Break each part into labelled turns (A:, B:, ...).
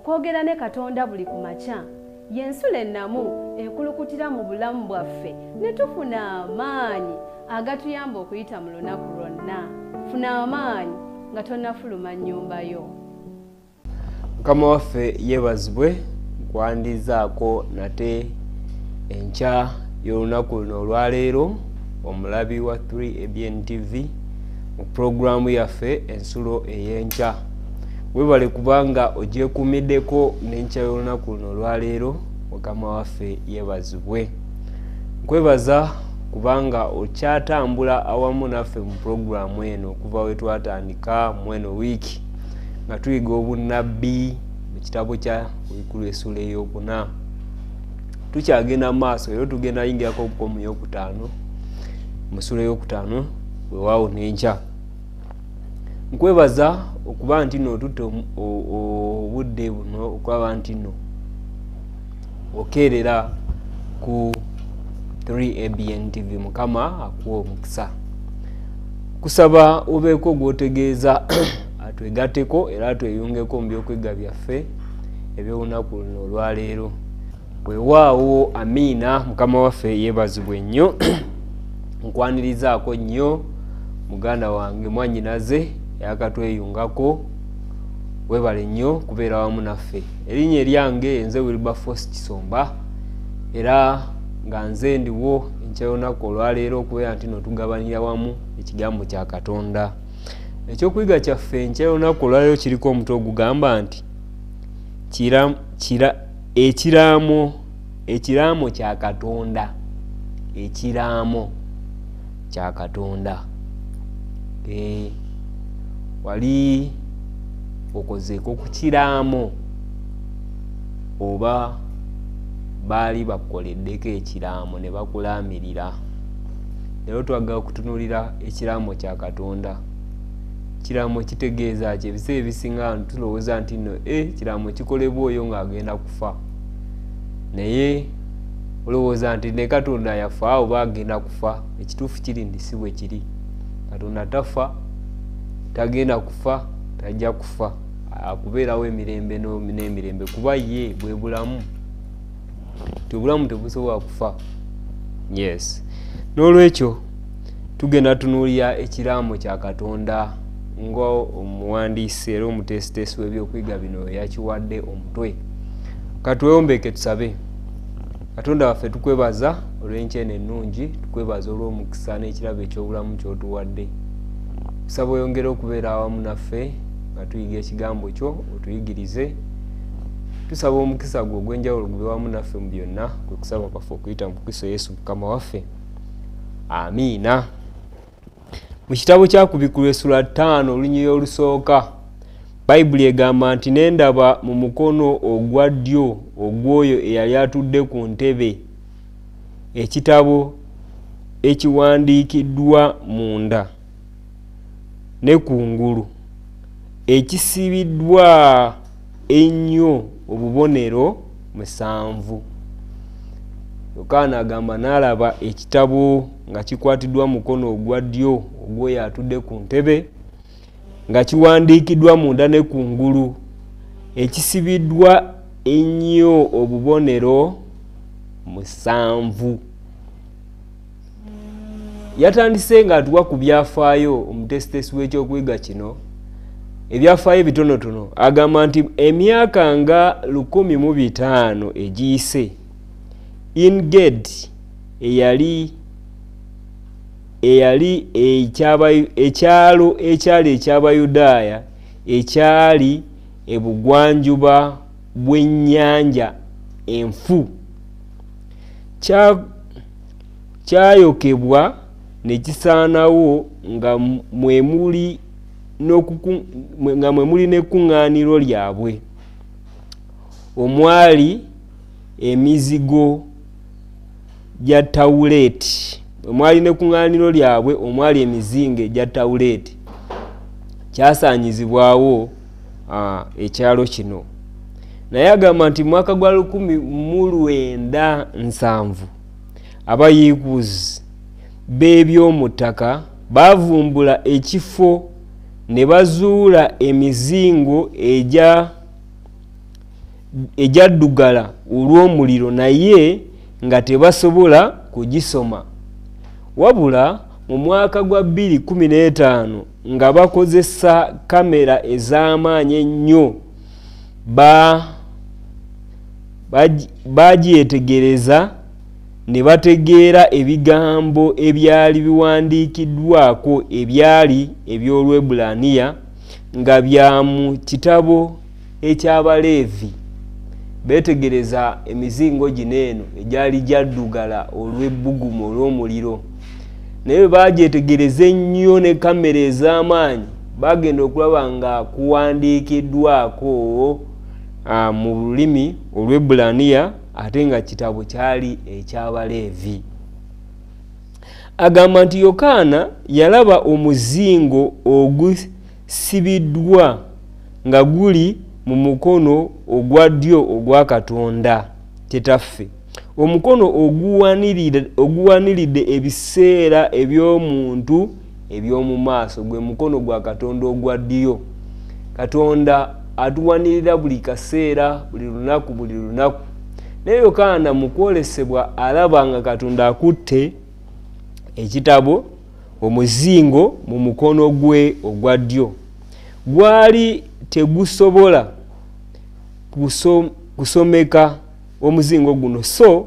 A: Okwogera ne Katonda buli kumakya yensula ennamu ekulukutira mu bulamu bwaffe ne tufuna amaanyi agatuyamba okuyita mu lunaku lwonna. Funa amaanyi nga tonnafuluma nnyumba yo.
B: Mukama waffe yeebazibwe nkwandizaako nate enkya y'olunaku luno olwaleero omulabi wa 3ABN TV mu programu yaffe ensulo ey'enkya. Webale kubanga ogyekuumiddeko n'enkya y'olunaku luno olwaleero. Mukama waffe yeebazibwe. Nkwebaza kubanga okyatambula awamu naffe mu programu eno okuva we twatandika mu eno wiiki nga tuyiga obunnabbi mu kitabo kya Bikulu essula ey'okuna. Tukyagenda mu maaso era tugenda yingirako mu ey'okutaano mu ssula ey'okutaano weewaawo n'enkya. Nkwebaza okuba nti nno tutte obudde buno okulaba nti nno okeerera ku 3ABN TV. Mukama akuwa omukisa. Kusaba obeeko gw'otegeeza atwegatteko era tweyungeko mu by'okwiga byaffe eby'olunaku luno olwaleero. Weewaawo amiina. Mukama waffe yeebazibwe nnyo. Nkwanirizaako nnyo muganda wange mwannyinaze yakatweyungako. Weebale nnyo kubeera wamu naffe. Erinnya eryange nze Wilberforce Kisomba era nga nze ndiwo enkya y'olunaku olwaleero okubeera nti no tugabanira wamu ekigambo kya Katonda. Ekyokuyiga kyaffe enkya y'olunaku olwaleero kiriko omutwe ogugamba nti ekiraamo kya Katonda. Ekiraamo kya Katonda. Wali okozeeko ku kiraamo oba baali bakukoleddeko ekiraamo ne bakulaamirira? Leero twagala okutunuulira ekiraamo kya Katonda. Ekiraamo kitegeeza ki? Ebiseera ebisinga tulowooza nti nno ekiraamo kikolebwa oyo ng'agenda kufa, naye olowooza nti ne Katonda yafa oba agenda kufa. Ekituufu kiri nti si bwe kiri. Katonda tafa, tagenda kufa, tajja kufa. Akubeerawo emirembe n'emirembe kuba ye bwe bulamu. Obulamu tebusobola kufa. Yes. N'olwekyo tugenda tunuulira ekiraamo kya Katonda nga omuwandiisi era omuteesiteesi w'ebyokwiga bino yakiwadde omutwe. Katweyombeke tusabe. Katonda waffe tukwebaza olw'enkya eno ennungi, tukwebaza olw'omukisa n'ekirabo eky'obulamu ky'otuwadde. Tusaba oyongere okubeera awamu naffe nga tuyiga ekigambo kyo, otuyigirize. Tusaba omukisa gwo ogw'enjawulo gube wamu naffe mu byonna, kwe kusaba kwaffe okuyita mu Kristo Yesu Mukama waffe. Amiina. Mu kitabo kya ku Bikulu essula 5 olunyiriri olusooka, Bayibuli egamba nti ne ndaba mu mukono ogwa ddyo ogw'oyo eyali atudde ku ntebe ekitabo ekiwandiikiddwa munda ne kungulu, ekisibiddwa ennyo obubonero 7. Yokaana agamba n'alaba ekitabo nga kikwatiddwa mukono ogwa ddyo ogw'oyo atudde ku ntebe, nga kiwandiikiddwa munda ne kungulu, ekisibiddwa ennyo obubonero 7. Yatandise ng'atuwa ku byafaayo omuteesiteesi w'ekyokuyiga kino, ebyafaayo bitonotono. Agamba nti emyaka nga 105 egiyise, Engedi eyali ekyalo ekyali eky'Abayudaaya ekyali ebugwanjuba bw'ennyanja enfu kyayokebwa ne kisaanawo nga mwe muli n'ekkuŋŋaaniro lyabwe, omwali emizigo gya tawuleeti. Omwali n'ekkuŋŋaaniro lyabwe omwali emizingo egya tawuleeti. Kyasaanyizibwawo ekyalo kino. Naye agamba nti mu mwaka gwa 1907 abayiikuzi b'eby'omu ttaka bavumbula ekifo ne bazuula emizingo ejaddugala olw'omuliro naye nga tebasobola kugisoma. Wabula mu mwaka gwa 2015 nga bakozesa kamera ez'amaanyi ennyo bagyetegereza ne bategeera ebigambo ebyali biwandiikiddwako ebyali eby'Olwebbulaniya nga bya mu kitabo eky'Abaleevi. Beetegereza emizingo gino eno egyali gyaddugala olw'ebbugumu olw'omuliro. Naye bagyetegereza ennyo ne kamera ez'amaanyi bagenda okulaba nga kuwandiikiddwako mu lulimi Olwebbulaniya ate nga kitabo kyali eky'Abaleevi. Agamba nti Yokaana yalaba omuzingo ogusibiddwa nga guli mu mukono ogwa ddyo ogwa Katonda Kitaffe, omukono oguwaniridde ebiseera eby'omuntu eby'omu maaso, gwe mukono gwa Katonda ogwa ddyo. Katonda atuwanirira buli kaseera, buli lunaku, buli lunaku. Naye Yokaana mu kwolesebwa alaba nga Katonda akutte ekitabo, omuzingo mu mukono gwe ogwa ddyo. Gwali tegusobola kusomeka omuzingo guno, so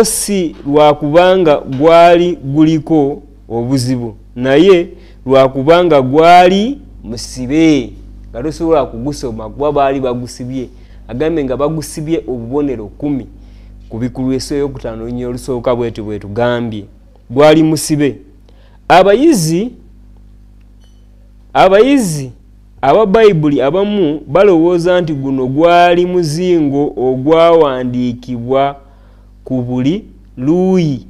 B: si lwakubanga gwali guliko obuzibu, naye lwakubanga gwali musibe nga tosobola kugusoma kuba baali bagusibye. Agambe nga bagusibye obubonero 10 ku bikulu ey'okutaano nnyo olusooka bwetyo bwe tugambye. Gwali musibe. Abayizi aba Bayibuli abamu balowooza nti guno gwali muzingo ogwawandiikibwa ku buli luuyi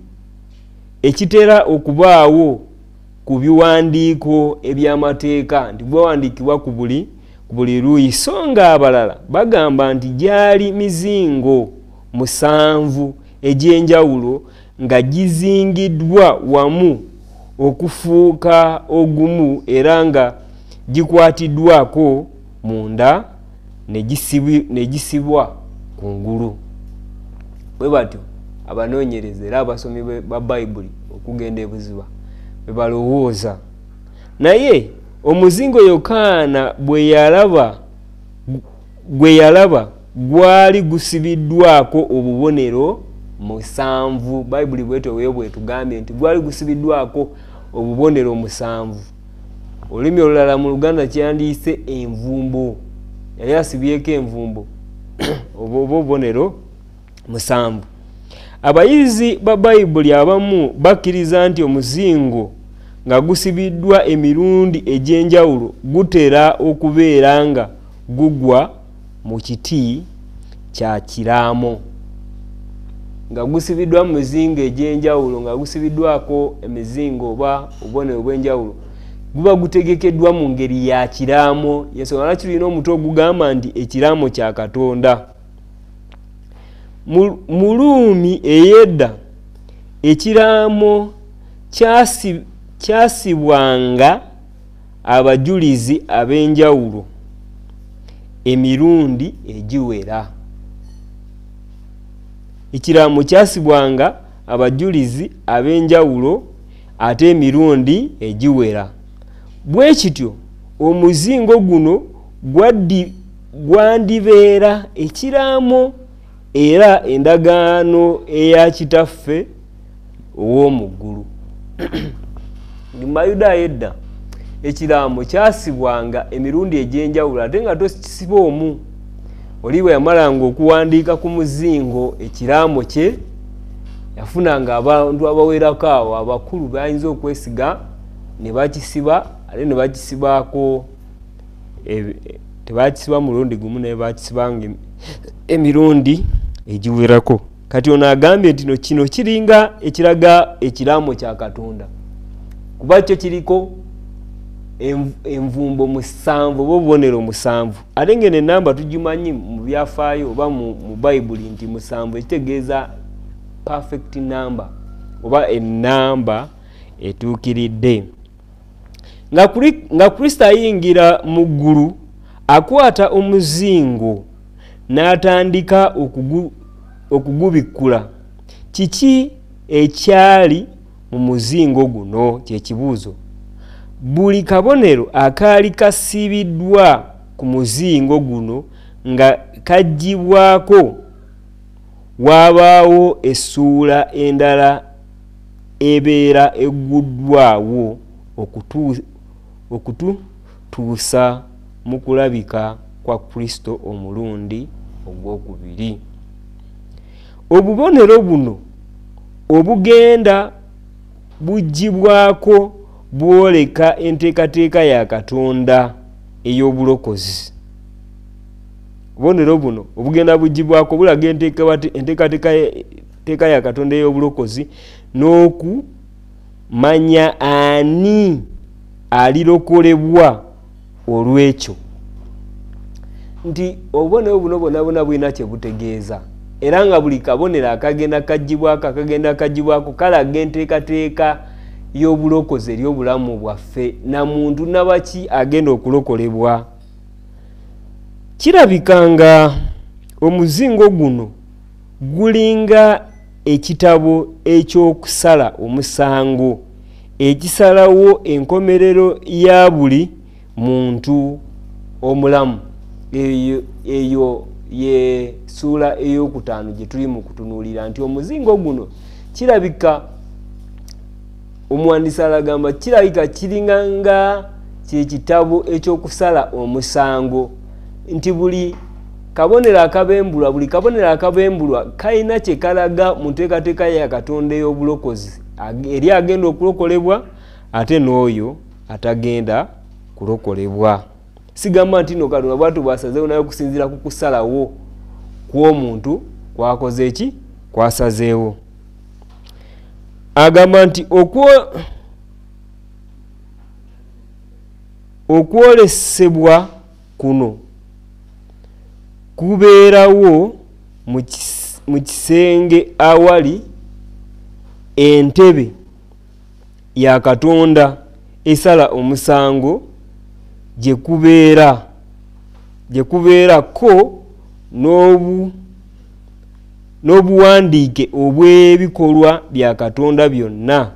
B: ekitera okubaawo ku biwandiiko eby'amateeka, nti gwawandiikibwa ku buli luuyi, so nga abalala bagamba nti gyali mizingo 7 egy'enjawulo nga gizingiddwa wamu okufuuka ogumu era nga gikwatiddwako munda ne gisibwa ku ngulu. Bwe batyo abanoonyereza era abasomi ba Bayibuli okugenda ebuziba bwe balowooza. Naye omuzingo Yokaana gwe yalaba gwali gusibiddwako obubonero 7. Bayibuli bwetyo bwe tugambye nti gwali gusibiddwako obubonero 7. Olulimi olulala mu Luganda kyandiyise envumbo, yali asibyeko envumbo obubonero 7. Abayizi ba Bayibuli abamu bakkiriza nti omuzingo nga gusibiddwa emirundi egy'enjawulo gutera okubeera nga gugwa mu kiti kya kiraamo. Nga gusibiddwa mu mizingo egy'enjawulo, nga gusibiddwako emizingo oba obubonero bw'enjawulo, guba gutegekeddwa mu ngeri ya kiraamo. Yensonga lwaki tulina omutwe ogugamba nti ekiraamo kya Katonda. Mu Luumi ey'edda ekiraamo kyasibwanga abajulizi ab'enjawulo emirundi egiwera. Ekiraamo kyasibwanga abajulizi ab'enjawulo ate emirundi egiwera. Bwe kityo omuzingo guno gwandibeera ekiraamo era endagaano eya Kitaffe ow'omu ggulu. Mu Bayudaaya edda ekiraamo kyasibwanga emirundi egy'enjawulo ate nga tokisiba omu. Oli bwe yamalanga okuwandiika ku muzingo ekiraamo kye, yafunanga abantu abawerako awo abakulu bayinza okwesiga ne bakisiba ate ne bakisibaako, tebakisiba mulundi gumu naye bakisibanga emirundi egiwerako. Kati ono agambye nti kino kiringa ekiraga ekiraamo kya Katonda kuba kyo kiriko envumbo 7 oba obubonero 7. Ate ngeno enamba tugimanyi mu byafaayo oba mu Bayibuli nti 7 ekitegeeza perfect number oba enamba etuukiridde. Nga Kristo ayingira mu ggulu akwata omuzingo n'atandika okugubikula. Kiki ekyali mu muzingo guno? Kye kibuuzo. Buli kabonero akaali kasibiddwa ku muzingo guno nga kaggyibwako, wabaawo essuula endala ebeera egguddwawo okututuusa mu kulabika kwa Kristo omulundi ogwokubiri. Obubonero buno obugenda buggyibwako bwoleka enteekateeka ya Katonda ey'obulokozi. Obubonero buno obugenda buggyibwako bulaga enteekateeka ya Katonda ey'obulokozi n'okumanya ani alirokolebwa olw'ekyo. Nti obubonero buno bwonna bulina kye butegeeza, era nga buli kabonero akagenda kaggyibwako kalaga enteekateeka y'obulokozi eri obulamu bwaffe na muntu nabaki agenda okulokolebwa. Kirabika nga omuzingo guno gulinga ekitabo eky'okusala omusango ekisalawo enkomerero ya buli muntu omulamu. Eyo ye ssuula ey'okutaano gye tuli mu kutunuulira, nti omuzingo guno kirabika omuwandiisi alagamba kirabika kiringa nga kye kitabo eky'okusala omusango, nti buli kabonero akabembulwa kalina kye kalaga mu nteekateeka ya Katonda ey'obulokozi eri agenda okulokolebwa ate n'oyo atagenda kulokolebwa. Sigamba nti no Katonda bwatu bwasazeewo naye okusinziira ku kusalawo kw'omuntu kwakoze eki kwasazeewo. Agamba nti okwolesebwa kuno kubeerawo mu kisenge awali entebe ya Katonda esala omusango gye kubeerako n'obuwandiike obw'ebikolwa bya Katonda byonna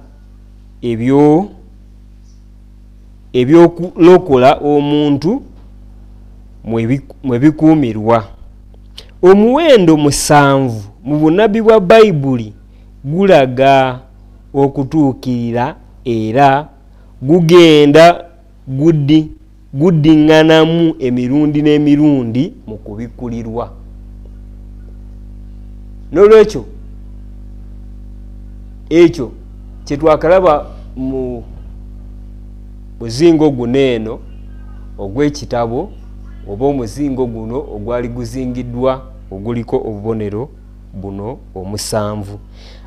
B: eby'okulokola omuntu mwe bikuumirwa. Omuwendo 7 mu bunnabbi bwa Bayibuli gulaga okutuukirira era gugenda guddiŋŋanamu emirundi n'emirundi mu kubikkulirwa. N'olwekyo ekyo kye twakalaba mu muzingo guno eno ogw'ekitabo oba omuzingo guno ogwali guzingiddwa oguliko obubonero buno 7.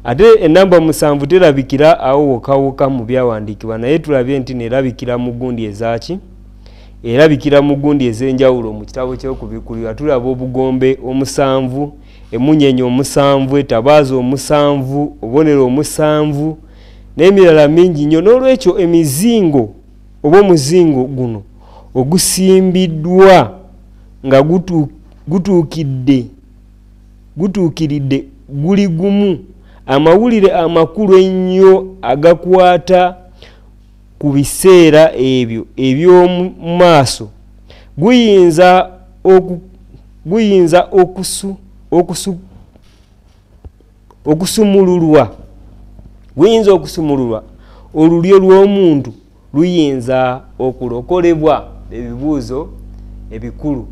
B: Ate enamba 7 terabikira awo wokawoka mu byawandiikibwa, naye tulabye nti nerabikira mu gundi ezaki erabikira mu gundi ez'enjawulo mu kitabo ky'okubikkulirwa. Tulaba obugombe 7, emunyenye 7, etabaaza 7, obubonero 7 n'emirala mingi nnyo. N'olwekyo emizingo oba omuzingo guno ogusimbiddwa nga gutuukiridde guli gumu, amawulire amakulu ennyo agakwata ku biseera ebyo eby'omu maaso guyinza okusumululwa. Olulyo lw'omuntu luyinza okulokolebwa. Ebibuuzo ebikulu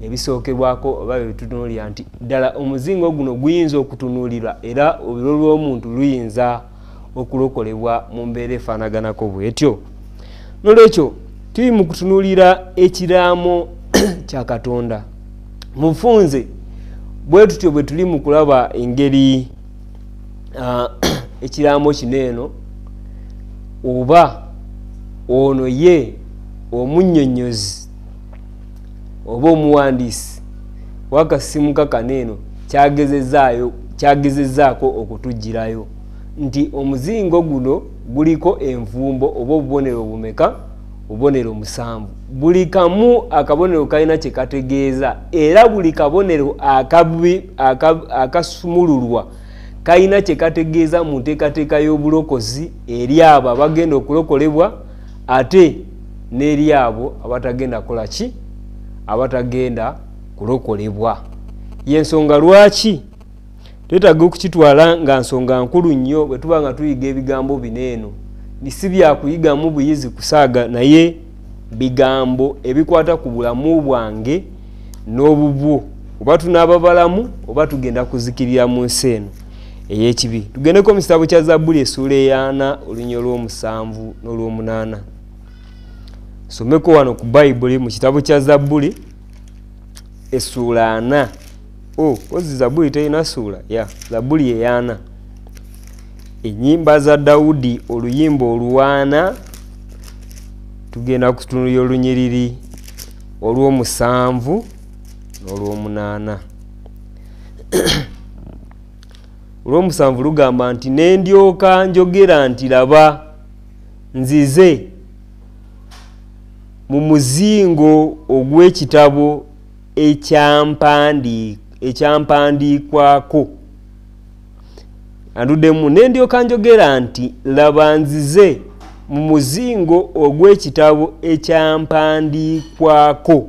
B: ebisookerwako oba bitunuulira nti ddala omuzingo guno guyinza okutunuulirwa era olulyo lw'omuntu luyinza okulokolebwa mu mbeera efaanaganako bw'etyo. N'olwekyo tuli mu kutunuulira ekiraamo kya Katonda. Mufunze bwe tutyo bwe tuli mu kulaba engeri ekiraamo kino eno oba ono ye omunnyonnyozi oba omuwandiisi w'akasimu kakaneeno kyagezezzaako okutugirayo nti omuzingo guno guliko envumbo oba obubonero bumeka obubonero 7 buli kamu akabonero kalina kye kategeeza era buli kabonero akasumululwa kalina kye kategeeza mu nteekateeka y'obulokozi eri abo abagenda okulokolebwa ate n'eri abo abatagenda kukola ki abatagenda kulokolebwa. Y'ensonga lwaki twetaaga okukitwala nga nsonga nkulu nnyo bwe tuba nga tuyiga ebigambo bineeno. Si bya kuyigamu buyizi kusaaga naye bigambo ebikwata ku bulamu bwange n'obubwo oba tunaaba balamu oba tugenda kuzikirira mu nsi eno ey'ekibi. Tugendeko mu kitabo kya Zabbuli essuula 4 olunyiriri olw'omusanvu n'olw'omunaana. Someko wano ku Bayibuli mu kitabo kya Zabbuli essuula 4. Ozi Zabbuli terina ssuula? Zabbuli ye 4. Ennyimba za Dawudi oluyimba oluwaana tugenda kutunuulira olunyiriri olw'omusanvu n'olw'omunaana. Olw'omusanvu lugamba nti nendyoka njogera nti laba nzize mu muzingo ogw'ekitabo ekyampandiikwako. Anduddemu nendyoka njogera nti laba nzize mu muzingo ogw'ekitabo ekyampandiikwako.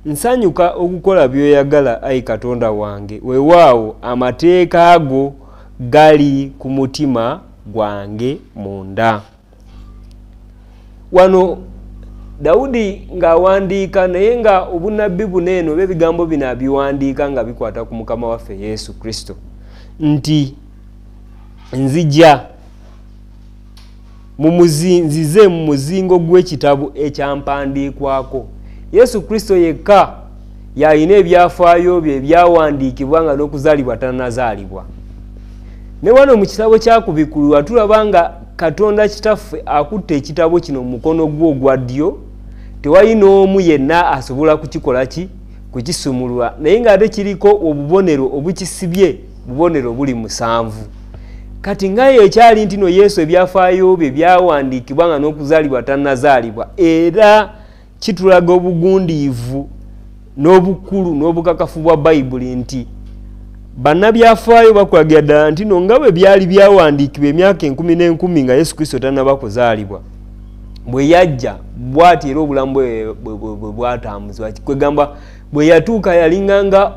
B: Nsanyuka okukola by'oyagala ayi Katonda wange, weewaawo amateeka ago gali ku mutima gwange munda. Wano Dawudi ng'awandiika naye nga obunnabbi buneeno oba ebigambo bino abiwandiika nga bikwata ku Mukama waffe Yesu Kristo nti nzija nzize mu muzingo gw'ekitabo ekyampandiikwako. Yesu Kristo yekka yalina ebyafaayo bye ebyawandiikibwa nga n'okuzaalibwa tannazaalibwa. Ne wano mu kitabo kyakubikulwa tulaba nga Katonda kitaffe akutte ekitabo kino mu mukono gwe ogwa ddyo. Tewali n'omu yenna asobola kukikola ki kukisumulula naye ng'ate kiriko obubonero obukisibye bubonero buli 7. Kati ngayo ekyali ntino Yesu ebyafaayo bye byawandiikibwa nga n'okuzaalibwa tannazaalibwa era kitulaga obugundiivu n'obukulu n'obukakafu bwa Bayibuli nti bannabyafaayo bakulagira ddala ntino nga bwe byali byawandiikibwa emyaka 10,000 nga Yesu Kristo tannaba kuzaalibwa bwe yajja bw'ati era obulamu bwe bwatambuzibwa. Kwegamba bwe yatuuka yalinganga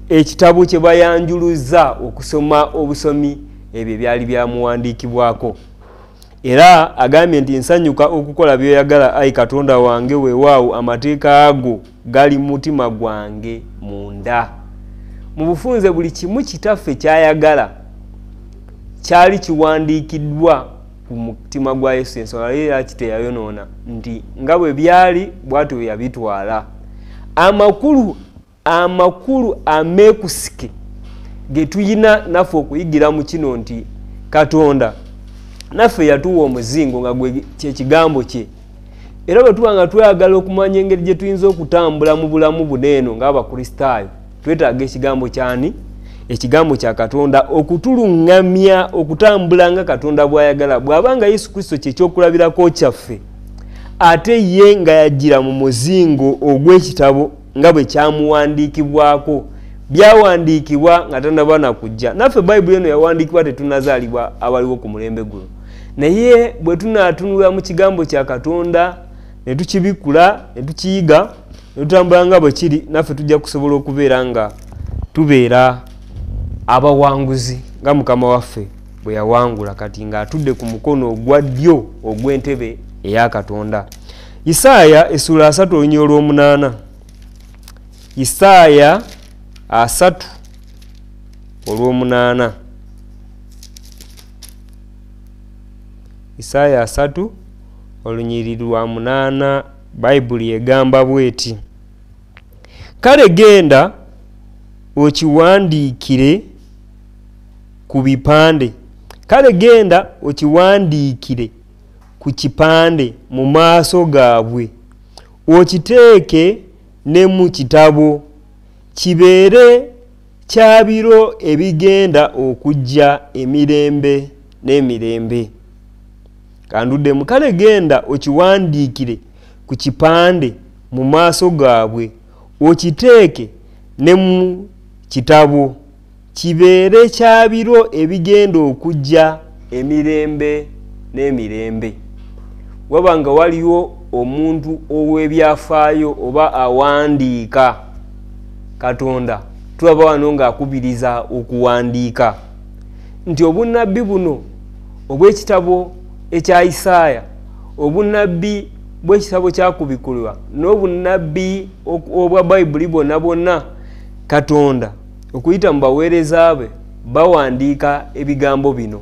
B: ekitabo kye bayanjuluza okusoma obusomi ebyo byali byamuwandiikibwako. Era agambye nti nsanyuka okukola by'oyagala ayi Katonda wange, weewaawo amateeka ago gali mu mutima gwange munda. Mu bufunze buli kimu kitaffe kyayagala kyali kiwandiikiddwa ku mutima gwa Yesu. Ensonga era kiteyayonoona nti nga bwe byali bw'atyo yabitwala. Amakulu ameekusike ge tuyina naffe okuyigira mu kino nti Katonda naffe yatuwa omuzingo nga gwe kyekigambo kye. Era bwe tuba nga twagala okumanya engeri gye tuyinza okutambula mu bulamu buneeno ng'Abakristaayo, twetaaga ekigambo kyani? Ekigambo kya Katonda okutuluŋŋamya okutambula nga Katonda bw'ayagala. Bw'abanga Yesu Kristo kye kyokulabirako kyaffe ate ye nga yajjira mu muzingo ogw'ekitabo nga bwe kyamuwandiikibwako, byawandiikibwa nga tannaba na kujja. Naffe Bayibuli eno yawandiikibwa tetunnazaalibwa abaliwo ku mulembe guno, naye bwe tunaatunula mu kigambo kya Katonda ne tukibikula ne tukiyiga ne tutambula nga bwe kiri, naffe tujja kusobola okubeera nga tubeera abawanguzi nga Mukama waffe bwe yawangula kati ng'atudde ku mukono ogwa ddyo ogw'entebe eya Katonda. Isaaya essuula 3 olunyiriri olw'omunaana. Isaaya 3 olw'omunaana. Isaaya 3 olunyiriri lwa 8. Bayibuli egamba bweti: kale genda okiwandiikire ku bipande. Kale genda okiwandiikire ku kipande mu maaso gaabwe, okiteeke ne mu kitabo, kibeere kya biro ebigenda okujja emirembe n'emirembe. kanduddemu kale genda okiwandiikire ku kipande mu maaso gaabwe okiteeke ne mu kitabo kibeere kya biro ebigenda okujja emirembe n'emirembe. Wabanga waliwo omuntu ow'ebyafaayo oba awandiika, Katonda tulaba wano ng'akubiriza okuwandiika nti obunnabbi buno obw'ekitabo ekya Isaaya, obunnabbi bw'ekitabo kyakubikulwa n'obunnabbi obwa Bayibuli bwonna Katonda okuyita mu baweereza be bawandiika ebigambo bino.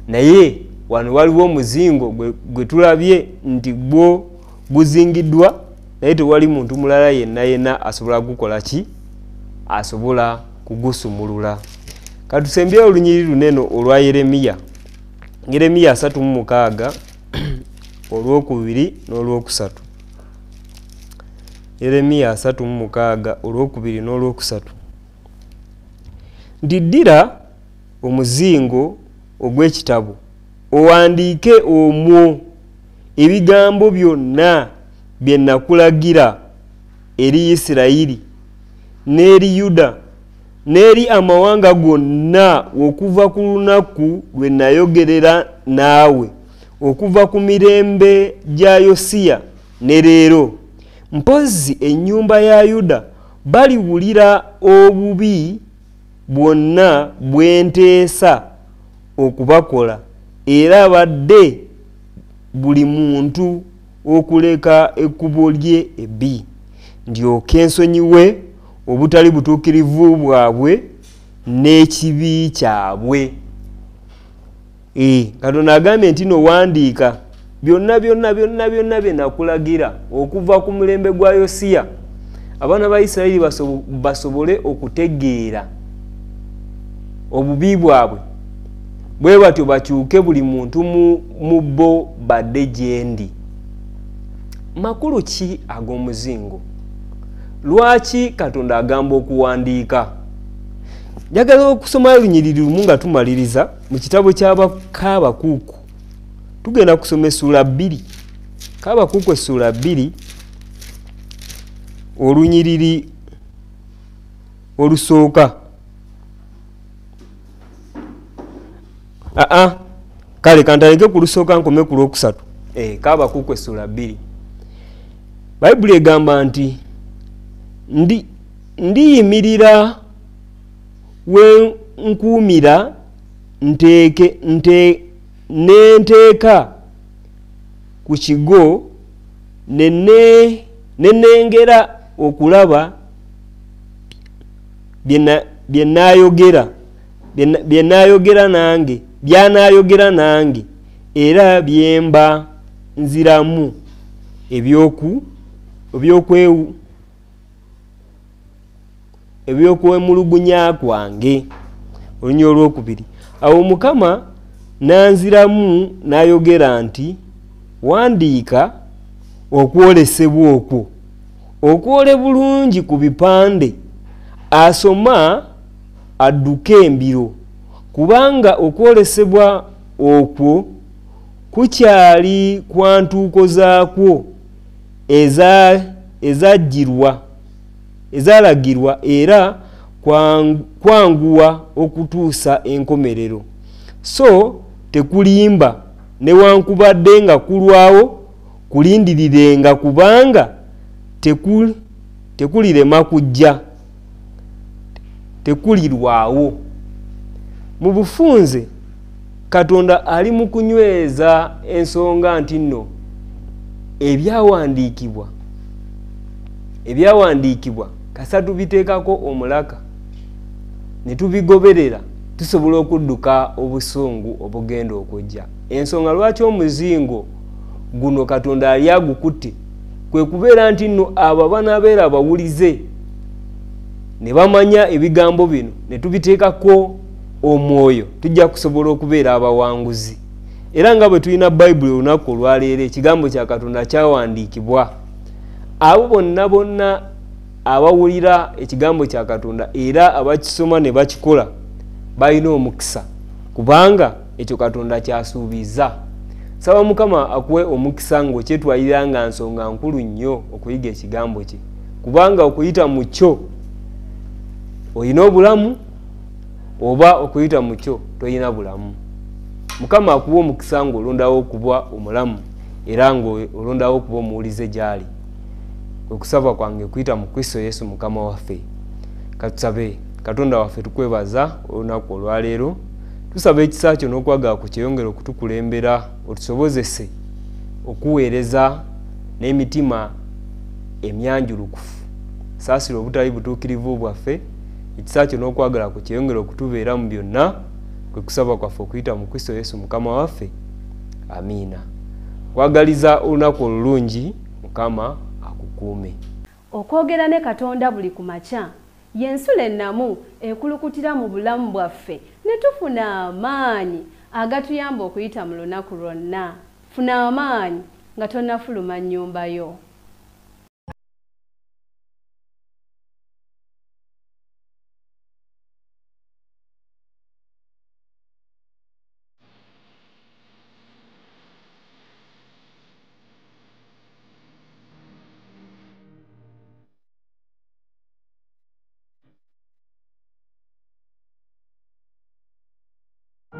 B: Naye wano waliwo omuzingo gwe tulabye nti gwo guzingiddwa, naye tewali muntu mulala yenna asobola kukola ki? Asobola kugusumulula. Katusembye olunyiri luneno olwa Yeremiya. Yeremiya 36 olw'okubiri n'olwokusatu. Yeremiya 36 olw'okubiri n'olwokusatu. Ndiddira omuzingo ogw'ekitabo owandiike omwo ebigambo byonna bye nakulagira eri Isirayiri n'eri Yuda n'eri amawanga gonna okuva ku lunaku lwe nayogerera naawe okuva ku mirembe gya Yosiya ne leero. Mpozi ennyumba ya Yuda baliwulira obubi bwonna bwe nteesa okubakola, era badde buli muntu okuleka ekkubo lye ebbi, ndyoke nsonyiwe obutali butuukirivu bwabwe n'ekibi kyabwe. Katonda agambye nti nowandiika byonna bye nakulagira okuva ku mulembe gwa Yosiya, abaana ba Isirayiri basobole okutegeera obubi bwabwe, bwe batyo bakyuke buli muntu mu bo badde gye ndi. Makulu ki ag'omuzingo? Lwaki Katonda agamba okuwandiika? Njagala okusoma olunyiriri lumu nga tumaliriza mu kitabo ky'Abakuuku. Tugenda kusoma essula 2. Abakuuku essula 2 olunyiriri olusooka. Kale kantandike ku lusooka nkome ku lwokusatu. Abakuuku essula 2. Bayibuli egamba nti ndiyimirira we nkuumira nenteeka ku kigo nenengera okulaba byanayogera nange era byemba nziramu ebyokwemulugunya kwange. Olunya olwokubiri. Awo Mukama nanziramu n'ayogera nti wandiika okwolesebwa okwo, okwole bulungi ku bipande, asoma adduke embiro, kubanga okwolesebwa okwo kukyali kwa ntuuko zaakwo ezalagirwa era kwanguwa okutuusa enkomerero. So tekulimba newankubadde nga kulwawo, kulindirirenga kubanga tekulirema kujja, tekulirwawo. Mu bufunze Katonda ali mu kunyweza ensonga nti nno ebyawandiikibwa kasatu biteekako omulaka ne tubigoberera, tusobola okudduka obusungu obugenda okujja. Ensonga lwaki omuzingo guno Katonda ali agukutte kwe kubeera nti nno abo banaabeera bawulize ne bamanya ebigambo bino ne tubiteekako omwoyo, tujja kusobola okubeera abawanguzi. Era nga bwe tulina Bayibuli olunaku olwaleero, ekigambo kya Katonda kyawandiikibwa, abo bonna abawulira ekigambo kya Katonda era abakisoma ne bakikola balina omukisa, kubanga ekyo Katonda kyasuubiza. saba Mukama akuwe omukisa ng'okyetwalira nga nsonga nkulu nnyo okuyiga ekigambo kye, kubanga okuyita mu kyo olina obulamu oba okuyita mu kyo tolina bulamu. Mukama akuwa omukisa ng'olondawo okuba omulamu era ng'olondawo okuba omuwulize gy'ali. Kwe kusaba kwange kuyita mu Kristo Yesu Mukama waffe. Katusabe. Katonda waffe tukwebaza olunaku olwaleero, tusaba ekisa kyo n'okwagala ku kyeyongera okutukulembera otusobozese okuweereza n'emitima emyanjulukufu, saasira obutali butuukirivu bwaffe, ekisa kyo n'okwagala ku kyeyongera okutubeera mu byonna, kwe kusaba kwaffe okuyita mu Kristo Yesu Mukama waffe. Amiina. Kwagaliza olunaku olulungi, Mukama akukuume.
A: Okwogera ne Katonda buli ku makya y'ensula ennamu ekulukutira mu bulamu bwaffe ne tufuna amaanyi agatuyamba okuyita mu lunaku lwonna. Funa amaanyi nga tonnafuluma nnyumba yo.